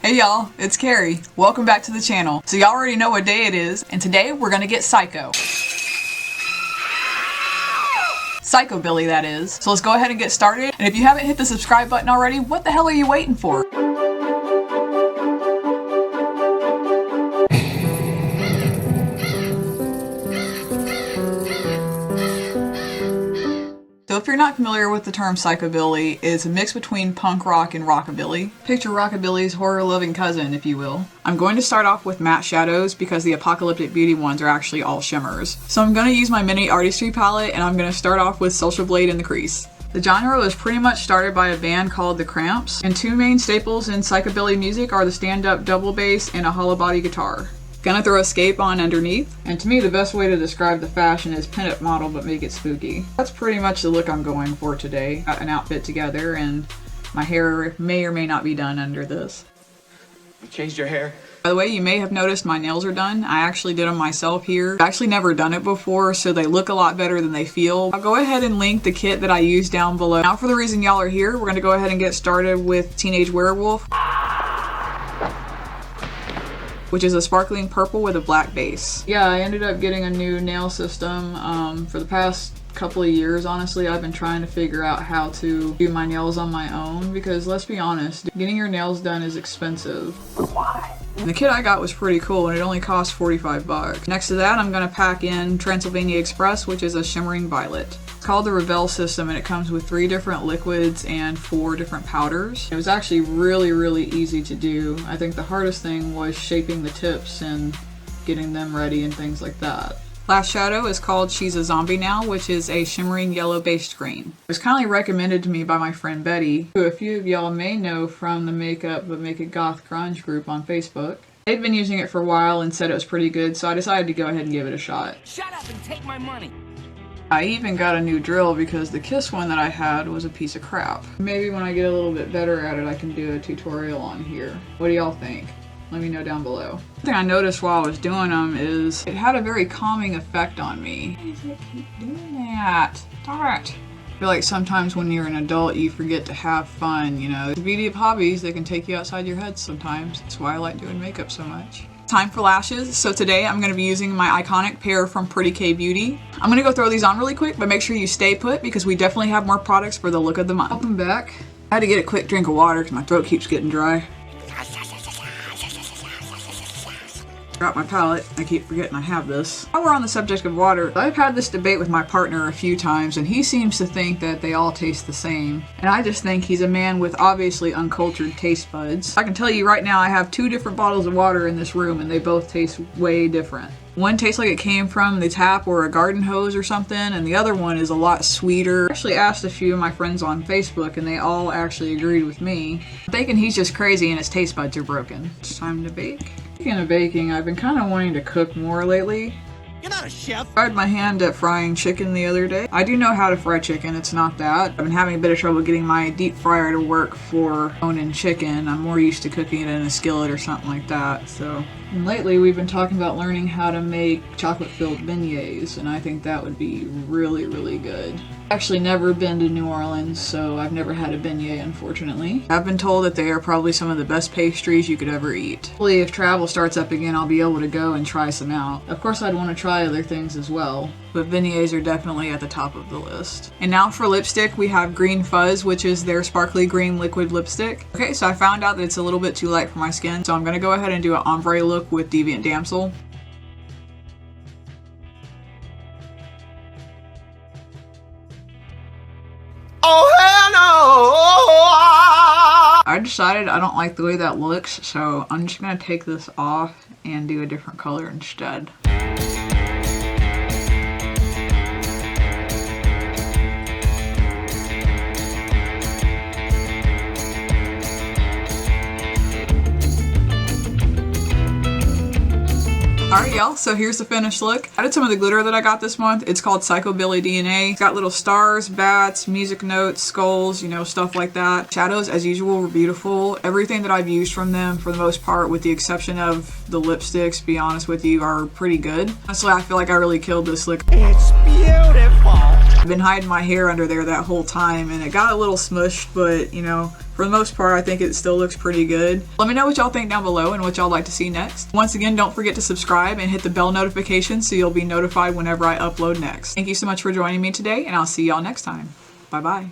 Hey y'all, it's Carrie. Welcome back to the channel. So y'all already know what day it is, and today we're gonna get psycho. Psychobilly, that is. So let's go ahead and get started. And if you haven't hit the subscribe button already, what the hell are you waiting for? So if you're not familiar with the term psychobilly, it's a mix between punk rock and rockabilly. Picture rockabilly's horror-loving cousin, if you will. I'm going to start off with matte shadows because the Apocalyptic Beauty ones are actually all shimmers. So I'm going to use my mini artistry palette and I'm going to start off with Social Blade in the crease. The genre was pretty much started by a band called The Cramps, and two main staples in psychobilly music are the stand-up double bass and a hollow body guitar. Gonna throw Escape on underneath, and to me the best way to describe the fashion is pinup model but make it spooky. That's pretty much the look I'm going for today. Got an outfit together and my hair may or may not be done under this. You changed your hair? By the way, you may have noticed my nails are done. I actually did them myself here. I've actually never done it before, so they look a lot better than they feel. I'll go ahead and link the kit that I used down below. Now for the reason y'all are here, we're gonna go ahead and get started with Teenage Werewolf, which is a sparkling purple with a black base. Yeah, I ended up getting a new nail system. For the past couple of years, honestly, I've been trying to figure out how to do my nails on my own because let's be honest, getting your nails done is expensive. Why? And the kit I got was pretty cool and it only cost 45 bucks. Next to that, I'm gonna pack in Transylvania Express, which is a shimmering violet. It's called the Revel system and it comes with 3 different liquids and 4 different powders. It was actually really easy to do. I think the hardest thing was shaping the tips and getting them ready and things like that. Last shadow is called She's a Zombie Now, which is a shimmering yellow based green. It was kindly recommended to me by my friend Betty, who a few of y'all may know from the Makeup But Make It Goth Grunge group on Facebook. They'd been using it for a while and said it was pretty good, so I decided to go ahead and give it a shot. Shut up and take my money! I even got a new drill because the Kiss one that I had was a piece of crap. Maybe when I get a little bit better at it, I can do a tutorial on here. What do y'all think? Let me know down below. One thing I noticed while I was doing them is it had a very calming effect on me. Why does it keep doing that? Stop it. I feel like sometimes when you're an adult, you forget to have fun, you know. The beauty of hobbies, they can take you outside your head sometimes. That's why I like doing makeup so much. Time for lashes. So today I'm going to be using my iconic pair from Pretty K Beauty. I'm going to go throw these on really quick, but make sure you stay put because we definitely have more products for the look of the month. Welcome back. I had to get a quick drink of water because my throat keeps getting dry. Drop my palette. I keep forgetting I have this. While we're on the subject of water, I've had this debate with my partner a few times and he seems to think that they all taste the same. And I just think he's a man with obviously uncultured taste buds. I can tell you right now I have 2 different bottles of water in this room and they both taste way different. One tastes like it came from the tap or a garden hose or something, and the other one is a lot sweeter. I actually asked a few of my friends on Facebook and they all actually agreed with me. I'm thinking he's just crazy and his taste buds are broken. It's time to bake. Speaking of baking, I've been kind of wanting to cook more lately. You're not a chef! I tried my hand at frying chicken the other day. I do know how to fry chicken, it's not that. I've been having a bit of trouble getting my deep fryer to work for boning chicken. I'm more used to cooking it in a skillet or something like that, so. And lately we've been talking about learning how to make chocolate-filled beignets, and I think that would be really good. I've actually never been to New Orleans, so I've never had a beignet, unfortunately. I've been told that they are probably some of the best pastries you could ever eat. Hopefully if travel starts up again, I'll be able to go and try some out. Of course I'd want to try other things as well, but beignets are definitely at the top of the list. And now for lipstick, we have Green Fuzz, which is their sparkly green liquid lipstick. Okay, so I found out that it's a little bit too light for my skin, so I'm gonna go ahead and do an ombre look with Deviant Damsel. Oh hell no! I decided I don't like the way that looks, so I'm just gonna take this off and do a different color instead. Alright y'all, so here's the finished look. I did some of the glitter that I got this month. It's called Psychobilly DNA. It's got little stars, bats, music notes, skulls, you know, stuff like that. Shadows, as usual, were beautiful. Everything that I've used from them, for the most part, with the exception of the lipsticks, to be honest with you, are pretty good. Honestly, I feel like I really killed this look. It's beautiful! I've been hiding my hair under there that whole time and it got a little smushed, but you know, for the most part, I think it still looks pretty good. Let me know what y'all think down below and what y'all like to see next. Once again, don't forget to subscribe and hit the bell notification so you'll be notified whenever I upload next. Thank you so much for joining me today, and I'll see y'all next time. Bye-bye.